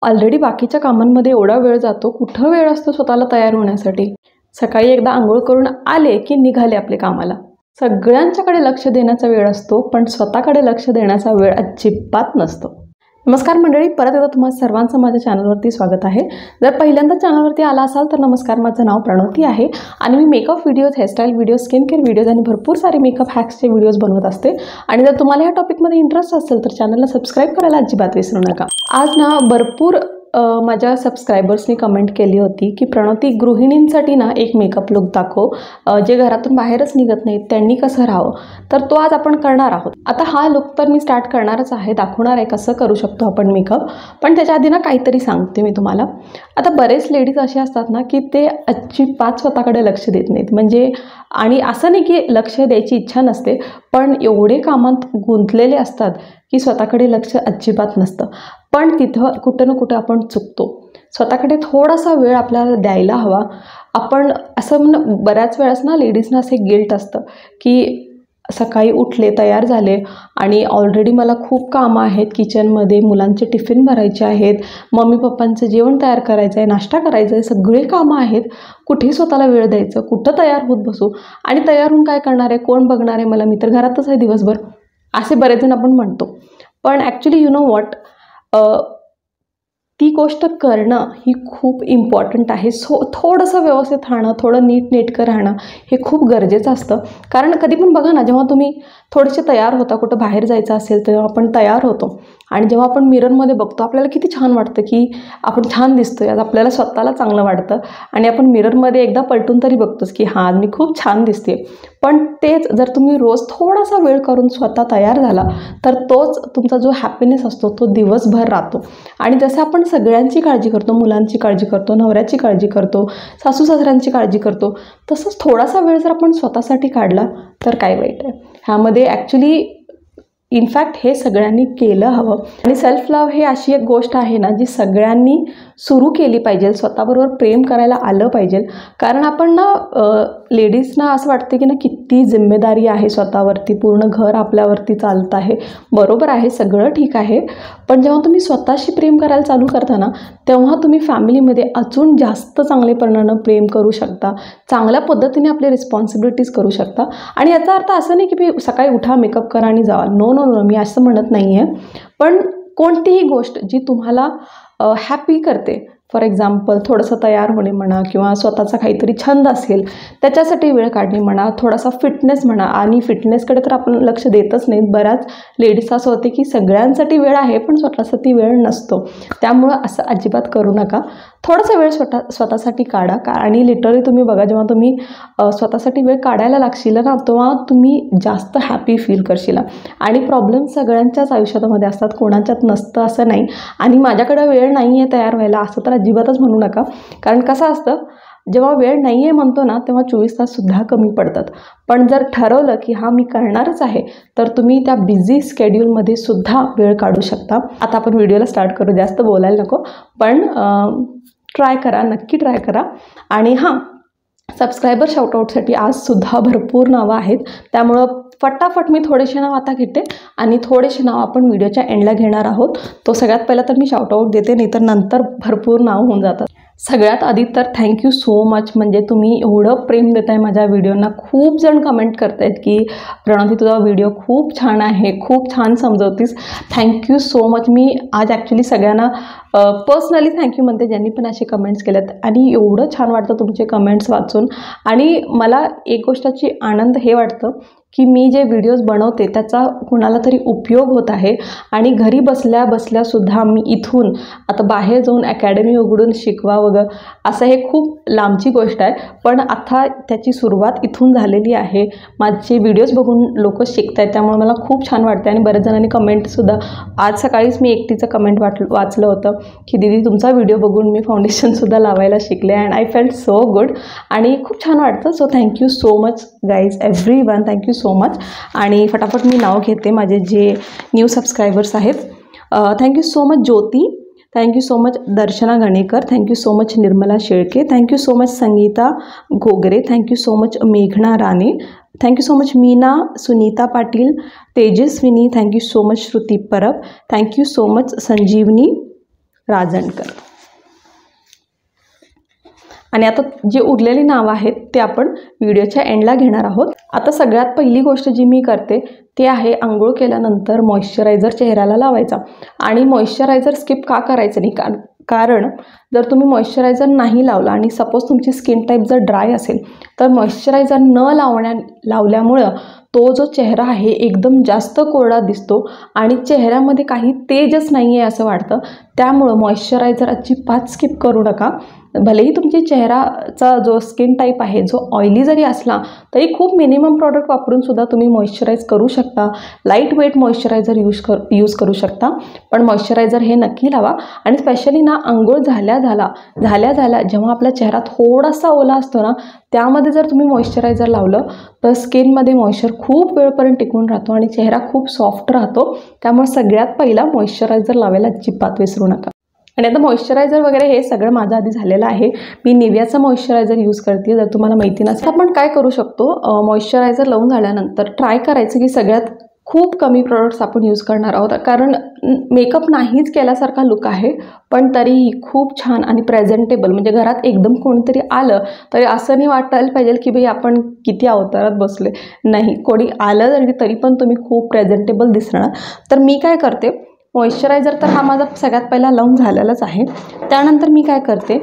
Already बाकीच्या कामांमध्ये एवढा वेळ जातो, कुठं वेळ असतो स्वतःला तयार होण्यासाठी. सकाळी एकदा अंघोळ करून आले की निघाले आपले कामाला. सगळ्यांच्याकडे लक्ष देण्याचा वेळ असतो, पण स्वतःकडे लक्ष देण्याचा वेळ अजिबात नसतो. नमस्कार मंडळी, परत एकदा तुम्हा सर्वांचं माझ्या चॅनलवरती स्वागत आहे. जर पहिल्यांदा चॅनलवरती आला असाल तर नमस्कार, माझं नाव प्रणवती आहे आणि मी makeup videos, hairstyle videos, skin care videos आणि भरपूर सारे मेकअप हॅक्सचे व्हिडिओज बनवत असते. आणि जर तुम्हाला या टॉपिकमध्ये इंटरेस्ट असेल तर चॅनलला सबस्क्राईब करायला अजिबात विसरू नका. आज ना भरपूर माझ्या सबस्क्रायबर्सनी कमेंट केली होती की प्रणवती, गृहिणींसाठी ना एक मेकअप लुक दाखव, जे घरातून बाहेरच निघत नाहीत त्यांनी कसं राहावं. तर तो आज आपण करणार आहोत. आता हा लुक तर मी स्टार्ट करणारच आहे, दाखवणार आहे कसं करू शकतो आपण मेकअप. पण त्याच्या आधी ना काहीतरी सांगते मी तुम्हाला. आता बरेच लेडीज असे असतात ना की ते अजिबात स्वतःकडे लक्ष देत नाहीत. म्हणजे आणि असं नाही की लक्ष द्यायची इच्छा नसते, पण एवढे कामात गुंतलेले असतात की स्वतःकडे लक्ष अजिबात नसतं. पण तिथं कुठं ना कुठं आपण चुकतो. स्वतःकडे थोडासा वेळ आपल्याला द्यायला हवा. आपण असं बऱ्याच वेळेस ना लेडीजना असे गिल्ट असतं की सकाळी उठले, तयार झाले आणि ऑलरेडी मला खूप कामं आहेत किचनमध्ये, मुलांचे टिफिन भरायचे आहेत, मम्मी पप्पांचं जेवण तयार करायचं आहे, नाश्ता करायचा आहे, सगळे कामं आहेत, कुठेही स्वतःला वेळ द्यायचं, कुठं तयार होत बसू आणि तयार होऊन काय करणार आहे, कोण बघणार आहे मला, मी तर घरातच आहे दिवसभर, असे बरेच जण आपण म्हणतो. पण ॲक्च्युली यू नो व्हॉट, ती गोष्ट करणं ही खूप इम्पॉर्टंट आहे. थोडंसं व्यवस्थित राहणं, थोडं नीटनेटकं राहणं हे खूप गरजेचं असतं. कारण कधी पण बघा ना, जेव्हा तुम्ही थोडेसे तयार होता, कुठं बाहेर जायचं असेल तेव्हा आपण तयार होतो आणि जेव्हा आपण मिररमध्ये बघतो आपल्याला किती छान वाटतं की आपण छान दिसतोय, आज आपल्याला स्वतःला चांगलं वाटतं आणि आपण मिररमध्ये एकदा पलटून तरी बघतोच की हां, मी खूप छान दिसते. पण तेच जर तुम्ही रोज थोडासा वेळ करून स्वतः तयार झाला तर तोच तुमचा जो हॅपीनेस असतो तो दिवसभर राहतो. आणि जसं आपण सगळ्यांची काळजी करतो, मुलांची काळजी करतो, नवऱ्याची काळजी करतो, सासू सासऱ्यांची काळजी करतो, तसंच थोडासा वेळ जर आपण स्वतःसाठी काढला तर काय वाईट आहे. ह्यामध्ये ॲक्च्युली इनफॅक्ट हे सगळ्यांनी केलं हवं. आणि सेल्फ लव्ह हे अशी एक गोष्ट आहे ना जी सगळ्यांनी सुरू केली पाहिजे. स्वतःबरोबर प्रेम करायला आलं पाहिजे. कारण आपण ना लेडीजना असं वाटतं की ना किती जिम्मेदारी आहे स्वतःवरती, पूर्ण घर आपल्यावरती चालत आहे. बरोबर आहे, सगळं ठीक आहे, पण जेव्हा तुम्ही स्वतःशी प्रेम करायला चालू करता ना तेव्हा तुम्ही फॅमिलीमध्ये अजून जास्त चांगलेपणानं प्रेम करू शकता, चांगल्या पद्धतीने आपले रिस्पॉन्सिबिलिटीज करू शकता. आणि याचा अर्थ असं नाही की मी सकाळी उठा, मेकअप करा आणि जावा. नो, मी असं म्हणत नाही आहे. पण कोणतीही गोष्ट जी तुम्हाला हॅपी करते, फॉर एक्झाम्पल थोडंसं तयार होणे म्हणा, किंवा स्वतःचा काहीतरी छंद असेल त्याच्यासाठी वेळ काढणे म्हणा, थोडासा फिटनेस म्हणा. आणि फिटनेसकडे तर आपण लक्ष देतच नाहीत. बऱ्याच लेडीज असं होते की सगळ्यांसाठी वेळ आहे पण स्वतःसाठी वेळ नसतो. त्यामुळं असं अजिबात करू नका. थोडासा वेळ स्वतःसाठी काढा. आणि लिटरली तुम्ही बघा, जेव्हा तुम्ही स्वतःसाठी वेळ काढायला लागशील ना तेव्हा तुम्ही जास्त हॅपी फील करशील. आणि प्रॉब्लेम सगळ्यांच्याच आयुष्यामध्ये असतात, कोणाच्यात नसतं असं नाही. आणि माझ्याकडे वेळ नाही आहे तयार व्हायला असं तर अजिबातच म्हणू नका. कारण कसं असतं, जेव्हा वेळ नाही आहे म्हणतो ना तेव्हा 24 ताससुद्धा कमी पडतात. पण जर ठरवलं की हां मी करणारच आहे तर तुम्ही त्या बिझी स्केड्यूलमध्ये सुद्धा वेळ काढू शकता. आता आपण व्हिडिओला स्टार्ट करू, जास्त बोलायला नको, पण ट्राय करा, नक्की ट्राय करा. आणि हां, सबस्क्रायबर शाउटआउटसाठी आजसुद्धा भरपूर नावं आहेत, त्यामुळं फटाफट मी थोडेसे नाव आता घेते आणि थोडेसे नाव आपण व्हिडिओच्या एंडला घेणार आहोत. तो सगळ्यात पहिला तर मी शाउटआउट देते, नाही तर नंतर भरपूर नाव होऊन जातात. सगळ्यात आधी तर थँक्यू सो मच. म्हणजे तुम्ही एवढं प्रेम देत आहे माझ्या व्हिडिओना. खूप जण कमेंट करत आहेत की प्रणवती तुझा व्हिडिओ खूप छान आहे, खूप छान समजवतीस. Thank you so much. मी आज ॲक्च्युली सगळ्यांना पर्सनली थँक्यू म्हणते ज्यांनी पण असे कमेंट्स केलेत. आणि एवढं छान वाटतं तुमचे कमेंट्स वाचून. आणि मला एक गोष्टाची आनंद हे वाटतं की मी जे व्हिडिओज बनवते त्याचा कुणाला तरी उपयोग होत आहे. आणि घरी बसल्या बसल्यासुद्धा मी इथून आता बाहेर जाऊन अकॅडमी उघडून शिकवा वगैरे असं हे खूप लांबची गोष्ट आहे, पण आता त्याची सुरुवात इथून झालेली आहे. माझे व्हिडिओज बघून लोक शिकत आहेत, त्यामुळे मला खूप छान वाटतं. आणि बऱ्याच जणांनी कमेंटसुद्धा, आज सकाळीच मी एकटीचं कमेंट वाचलं होतं की दीदी तुमचा व्हिडिओ बघून मी फाउंडेशनसुद्धा लावायला शिकले and I felt so good. आणि खूप छान वाटतं. So thank you so much guys, everyone, thank you so much. आणि फटाफट मी नाव घेते माझे जे न्यू सबस्क्रायबर्स आहेत. Thank you so much Jyoti, thank you so much Darshana Ganekar, thank you so much Nirmala Shelke, thank you so much Sangeeta Ghogare, thank you so much मेघना Rane, thank you so much Meena Sunita Patil, Tejaswini, thank you so much Shruti Parab, thank you so much संजीवनी, राजणकर. आणि आता जे उरलेली नावं आहेत ते आपण व्हिडिओच्या एंडला घेणार आहोत. आता सगळ्यात पहिली गोष्ट जी मी करते ते आहे आंघोळ केल्यानंतर मॉइश्चरायझर चेहऱ्याला लावायचा. आणि मॉइश्चरायझर स्किप का करायचं नाही, कारण जर तुम्ही मॉइश्चरायझर नाही लावला आणि सपोज तुमची स्किन टाईप जर ड्राय असेल तर मॉइश्चरायझर न लावल्यामुळं तो जो चेहरा आहे एकदम जास्त कोरडा दिसतो आणि चेहऱ्यामध्ये काही तेजच नाही आहे असं वाटतं. त्यामुळं मॉइश्चरायझर अजिबात स्किप करू नका. भलेही तुमची चेहराचा जो स्किन टाईप आहे जो ऑइली जरी असला तरी खूप मिनिमम प्रॉडक्ट वापरून सुद्धा तुम्ही मॉइश्चराईज करू शकता. लाईट वेट मॉइश्चरायझर यूज करू शकता, पण मॉइश्चरायझर हे नक्की लावा. आणि स्पेशली ना अंघोळ झाल्या जेव्हा आपला चेहरा थोडासा ओला असतो ना त्यामध्ये जर तुम्ही मॉइश्चरायझर लावलं तर स्किनमध्ये मॉइश्चर खूप वेळपर्यंत टिकून राहतो आणि चेहरा खूप सॉफ्ट राहतो. त्यामुळे सगळ्यात पहिला मॉइश्चरायझर लावायला अजिबात विसरू नका. आणि आता मॉइश्चरायझर वगैरे हे सगळं माझं आधी झालेलं आहे. मी निव्हियाचं मॉइश्चरायझर यूज करते. जर तुम्हाला माहिती नसेल आपण काय करू शकतो, मॉइश्चरायझर लावून झाल्यानंतर ट्राय करायचं की सगळ्यात खूप कमी प्रोडक्ट्स आपण यूज करणार आहोत. कारण मेकअप नाहीच केल्यासारखा लुक आहे, पण तरीही खूप छान आणि प्रेझेंटेबल, म्हणजे घरात एकदम कोणीतरी आलं तरी असं नाही वाटायला पाहिजे की बाई आपण किती अवतारात बसले. नाही, कोणी आलं तरी पण तुम्ही खूप प्रेझेंटेबल दिसणार. तर मी काय करते, मॉइश्चरायझर तर हा माझा सगळ्यात पहिला लावून झालेलाच आहे. त्यानंतर मी काय करते,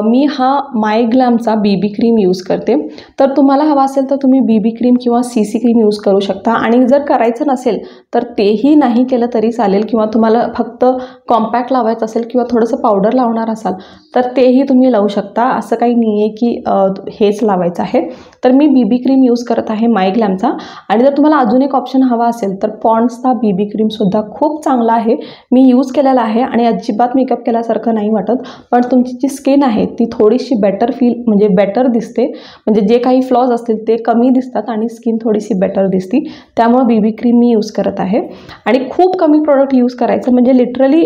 मी हा मायग्लॅमचा बीबी क्रीम यूज करते. तर तुम्हाला हवा असेल तर तुम्ही बीबी क्रीम किंवा CC क्रीम यूज करू शकता. आणि जर करायचं नसेल तर तेही नाही केलं तरी चालेल, किंवा तुम्हाला फक्त कॉम्पॅक्ट लावायचं असेल किंवा थोडंसं पावडर लावणार असाल तर तेही तुम्ही लावू शकता. असं काही नाही आहे की हेच लावायचं आहे. तर मी बीबी क्रीम यूज करत आहे मायग्लॅमचा. आणि जर तुम्हाला अजून एक ऑप्शन हवा असेल तर पॉन्ड्सचा बीबी क्रीमसुद्धा खूप चांगला आहे. मी यूज केलेला आहे आणि अजिबात मेकअप केल्यासारखं नाही वाटत. पण तुमची जी स्किन आहे ती थोडीशी बेटर दिसते, म्हणजे जे काही फ्लॉज असतील ते कमी दिसतात आणि स्किन थोडीशी बेटर दिसते. त्यामुळे बीबी क्रीम मी यूज करत आहे. आणि खूप कमी प्रोडक्ट यूज करायचं, म्हणजे लिटरली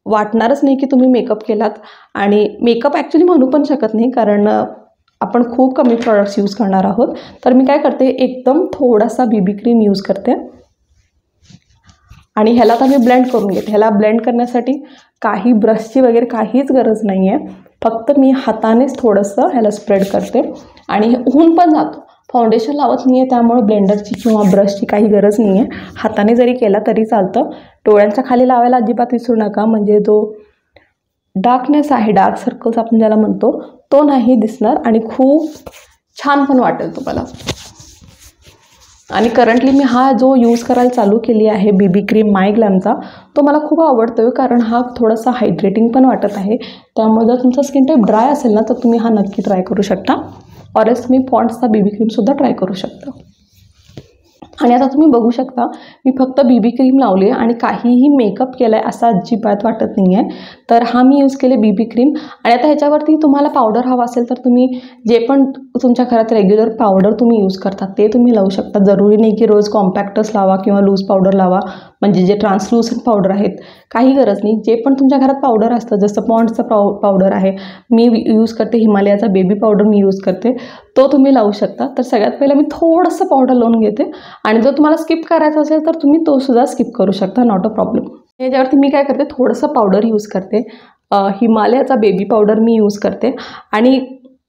वाटणारच नाही की तुम्ही मेकअप केलात. आणि मेकअप ॲक्च्युली म्हणू पण शकत नाही, कारण आपण खूप कमी प्रॉडक्ट्स यूज करणार आहोत. तर मी काय करते, एकदम थोडासा बीबी क्रीम यूज करते आणि ह्याला तर मी ब्लेंड करून घेते. ह्याला ब्लेंड करण्यासाठी काही ब्रशची वगैरे काहीच गरज नाही आहे. फक्त मी हातानेच थोडंसं ह्याला स्प्रेड करते आणि होऊन पण जातो. फाउंडेशन लावत नाही आहे त्यामुळे ब्लेंडरची किंवा ब्रशची काही गरज नाही आहे. हाताने जरी केला तरी चालतं. डोळ्यांच्या खाली लावायला अजिबात विसरू नका, म्हणजे जो डार्कनेस आहे, डार्क सर्कल्स आपण ज्याला म्हणतो, तो नाही दिसणार आणि खूप छान पण वाटेल तुम्हाला. आणि करंटली मी हा जो यूज करायला चालू केली आहे बीबी क्रीम मायग्लॅमचा, तो मला खूप आवडतो आहे, कारण हा थोडासा हायड्रेटिंग पण वाटत आहे. त्यामुळे जर तुमचा स्किन टाईप ड्राय असेल ना तर तुम्ही हा नक्की ट्राय करू शकता. ऑरएल्स तुम्ही पॉन्ड्सचा बीबी क्रीमसुद्धा ट्राय करू शकता. आणि आता तुम्ही बघू शकता मी फक्त बीबी क्रीम लावली आहे आणि काहीही मेकअप केला आहे असं अजिबात वाटत नाही आहे. तर हा मी यूज केले बीबी क्रीम. आणि आता ह्याच्यावरती तुम्हाला पावडर हवा असेल तर तुम्ही जे पण तुमच्या घरात रेग्युलर पावडर तुम्ही यूज करता ते तुम्ही लावू शकता. जरुरी नाही की रोज कॉम्पॅक्टच लावा किंवा लूज पावडर लावा, म्हणजे जे ट्रान्सलुसंट पावडर आहेत, काही गरज नाही. जे पण तुमच्या घरात पावडर असतं, जसं पॉन्ड्सचा पावडर आहे, मी यूज करते हिमालयाचा बेबी पावडर मी यूज करते, तो तुम्ही लावू शकता. तर सगळ्यात पहिलं मी थोडंसं पावडर लावून घेते. आणि जर तुम्हाला स्किप करायचं असेल तर तुम्ही तो सुद्धा स्किप करू शकता, नॉट अ प्रॉब्लेम. याच्यावरती मी काय करते, थोडंसं पावडर यूज करते. हिमालयाचा बेबी पावडर मी यूज करते.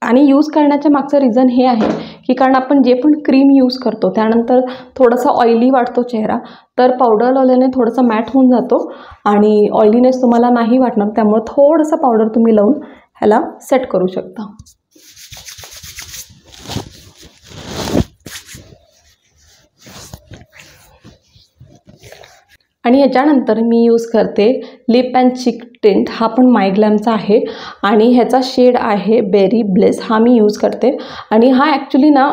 आणि यूज करण्याच्या मागचं रिझन हे आहे की कारण आपण जे पण क्रीम यूज करतो त्यानंतर थोडासा ऑइली वाटतो चेहरा, तर पावडर लावल्याने थोडंसं मॅट होऊन जातो आणि ऑइलीनेस तुम्हाला नाही वाटणार. त्यामुळे थोडंसं पावडर तुम्ही लावून ह्याला सेट करू शकता. आणि ह्याच्यानंतर मी यूज करते लिप अँड चिक टिंट. हा पण मायग्लॅमचा आहे आणि ह्याचा शेड आहे बेरी ब्लेस. हा मी यूज करते आणि हा ॲक्च्युली ना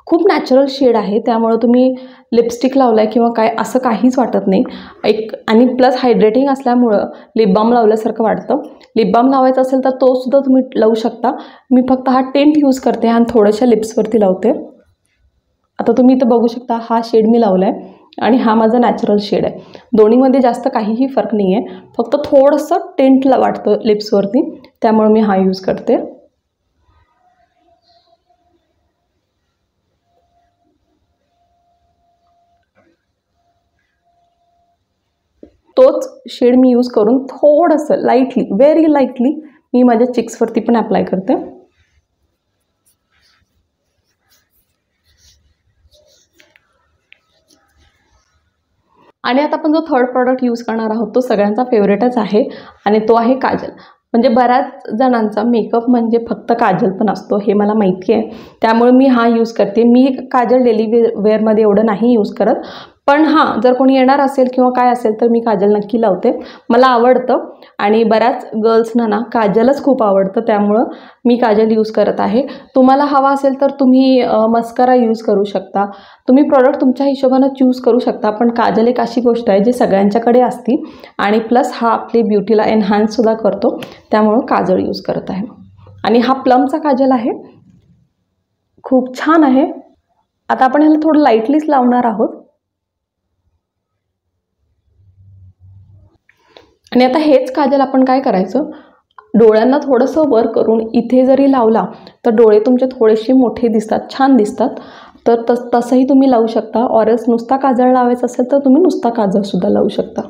खूप नॅचरल शेड आहे. त्यामुळं तुम्ही लिपस्टिक लावला आहे किंवा काय असं काहीच वाटत नाही. आणि प्लस हायड्रेटिंग असल्यामुळं लिप बाम लावल्यासारखं वाटतं. लिप बाम लावायचा असेल तर तो सुद्धा तुम्ही लावू शकता. मी फक्त हा टिंट यूज करते आणि थोड्याशा लिप्सवरती लावते. आता तुम्ही इथं बघू शकता हा शेड मी लावला आहे आणि हा माझा नॅचरल शेड आहे. दोन्हीमध्ये जास्त काहीही फरक नाही आहे, फक्त थोडंसं टिंटला वाटतं लिप्सवरती, त्यामुळे मी हा यूज करते. तोच शेड मी यूज करून थोडंसं लाईटली, व्हेरी लाईटली मी माझ्या चिक्सवरती पण अप्लाय करते. आणि आता आपण जो थर्ड प्रॉडक्ट यूज करणार आहोत तो सगळ्यांचा फेवरेटच आहे आणि तो आहे काजल. म्हणजे बऱ्याच जणांचा मेकअप म्हणजे फक्त काजल पण असतो हे मला माहिती आहे, त्यामुळे मी हा यूज करते. मी काजल डेली वेअरमध्ये एवढं नाही यूज करत, पण हां जर कोणी येणार असेल किंवा काय असेल तर मी काजल नक्की लावते. मला आवडतं आणि बऱ्याच गर्ल्सना ना काजलच खूप आवडतं, त्यामुळं मी काजल यूज करत आहे. तुम्हाला हवा असेल तर तुम्ही मस्करा यूज करू शकता, तुम्ही प्रॉडक्ट तुमच्या हिशोबानं चूज करू शकता. पण काजल एक अशी गोष्ट आहे जी सगळ्यांच्याकडे असते आणि प्लस हा आपली ब्युटीला एनहान्ससुद्धा करतो, त्यामुळं काजल यूज करत आहे. आणि हा प्लमचा काजल आहे, खूप छान आहे. आता आपण ह्याला थोडं लाईटलीच लावणार आहोत. आणि आता हेच काजल आपण काय करायचं, डोळ्यांना थोडंसं वर करून इथे जरी लावला तर डोळे तुमचे थोडेसे मोठे दिसतात, छान दिसतात. तर तसंही तुम्ही लावू शकता. ऑरच नुसता काजळ लावायचा असेल तर तुम्ही नुसता काजळसुद्धा लावू शकता.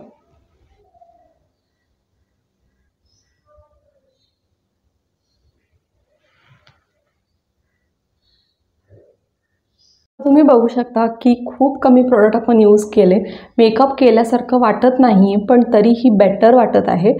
तुम्ही बघू शकता की खूप कमी प्रोडक्ट आपण यूज केले, मेकअप केल्यासारखं वाटत नाही पण तरीही बेटर वाटत आहे.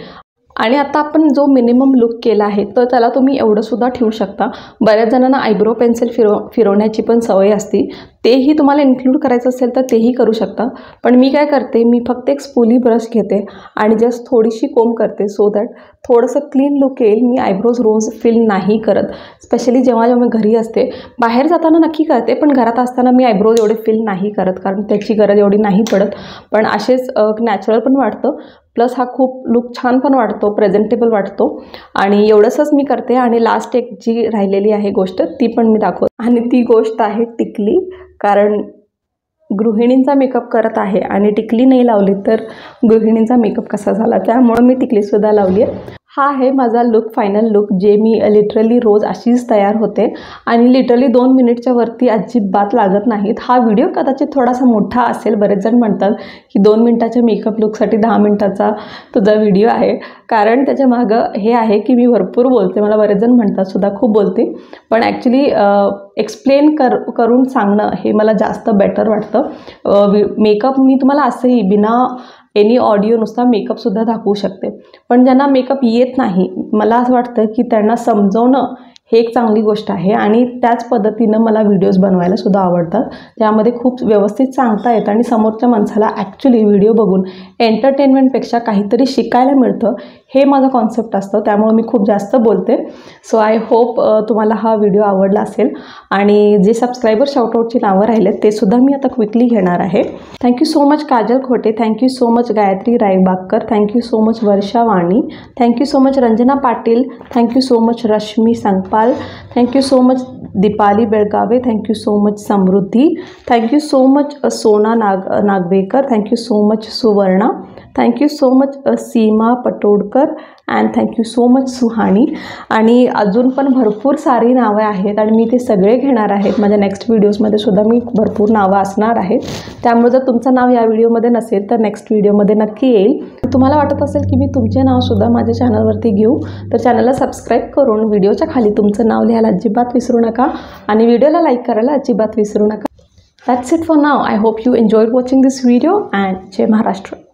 आणि आता आपण जो मिनिमम लुक केला आहे तर त्याला तुम्ही एवढंसुद्धा ठेवू शकता. बऱ्याच जणांना आयब्रो पेन्सिल फिरवण्याची पण सवय असते, तेही तुम्हाला इन्क्लूड करायचं असेल तर तेही करू शकता. पण मी काय करते, मी फक्त एक स्पूली ब्रश घेते आणि जस्ट थोडीशी कोम करते सो दॅट थोडंसं क्लीन लुक येईल. मी आयब्रोज रोज फिल नाही करत, स्पेशली जेव्हा मी घरी असते. बाहेर जाताना नक्की करते पण घरात असताना मी आयब्रोज एवढे फिल नाही करत कारण त्याची गरज एवढी नाही पडत. पण असेच नॅचरल पण वाटतं, प्लस हा खूप लुक छान पण वाटतो, प्रेझेंटेबल वाटतो. आणि एवढंसंच मी करते. आणि लास्ट एक जी राहिलेली आहे गोष्ट ती पण मी दाखवते, आणि ती गोष्ट आहे टिकली. कारण गृहिणींचा मेकअप करत आहे आणि टिकली नाही लावली तर गृहिणींचा मेकअप कसा झाला, त्यामुळे मी टिकलीसुद्धा लावली आहे. हा आहे माझा लुक, फायनल लुक, जे मी लिटरली रोज अशीच तयार होते आणि लिटरली 2 मिनिटच्या वरती अजिबात लागत नाहीत. हा व्हिडिओ कदाचित थोडासा मोठा असेल, बरेच जण म्हणतात की 2 मिनिटाच्या मेकअप लुकसाठी 10 मिनिटाचा तुझा व्हिडिओ आहे. कारण त्याच्या मागं हे आहे की मी भरपूर बोलते, मला बरेच जण म्हणतात सुद्धा खूप बोलते, पण ॲक्च्युली एक्सप्लेन करून सांगणं हे मला जास्त बेटर वाटतं. मेकअप मी तुम्हाला असंही बिना एनी ऑडिओ नुसता मेकअपसुद्धा दाखवू शकते, पण ज्यांना मेकअप येत नाही मला असं वाटतं की त्यांना समजवणं हे एक चांगली गोष्ट आहे. आणि त्याच पद्धतीनं मला व्हिडिओज बनवायला सुद्धा आवडतात, ज्यामध्ये खूप व्यवस्थित सांगता येतं आणि समोरच्या माणसाला ॲक्च्युली व्हिडिओ बघून एंटरटेनमेंटपेक्षा काहीतरी शिकायला मिळतं, हे माझं कॉन्सेप्ट असतं. त्यामुळे मी खूप जास्त बोलते. सो आय होप तुम्हाला हा व्हिडिओ आवडला असेल. आणि जे सबस्क्रायबर शाउटआउटची नावं राहिलेत ते सुद्धा मी आता क्विकली घेणार आहे. Thank you so much Kajal Khote, thank you so much Gayatri Raibagkar, thank you so much Varsha Vani, thank you so much Ranjana Patil, thank you so much Rashmi Sangpal, thank you so much Deepali Belgave, thank you so much Samruddhi, thank you so much Sona Nagvekar, thank you so much Suvarna, thank you so much Seema Patodkar and thank you so much Suhani. आणि अजून पण भरपूर सारी नावं आहेत आणि मी ते सगळे घेणार आहेत. माझ्या नेक्स्ट व्हिडिओजमध्ये सुद्धा मी भरपूर नावं असणार आहेत, त्यामुळे जर तुमचं नाव या व्हिडिओमध्ये नसेल तर नेक्स्ट व्हिडिओमध्ये नक्की येईल. तुम्हाला वाटत असेल की मी तुमचे नावसुद्धा माझ्या चॅनलवरती घेऊ तर चॅनलला सबस्क्राईब करून व्हिडिओच्या खाली तुमचं नाव लिहायला अजिबात विसरू नका आणि व्हिडिओला लाईक करायला अजिबात विसरू नका. That's it for now. I hope you enjoyed watching this video and Jai Maharashtra.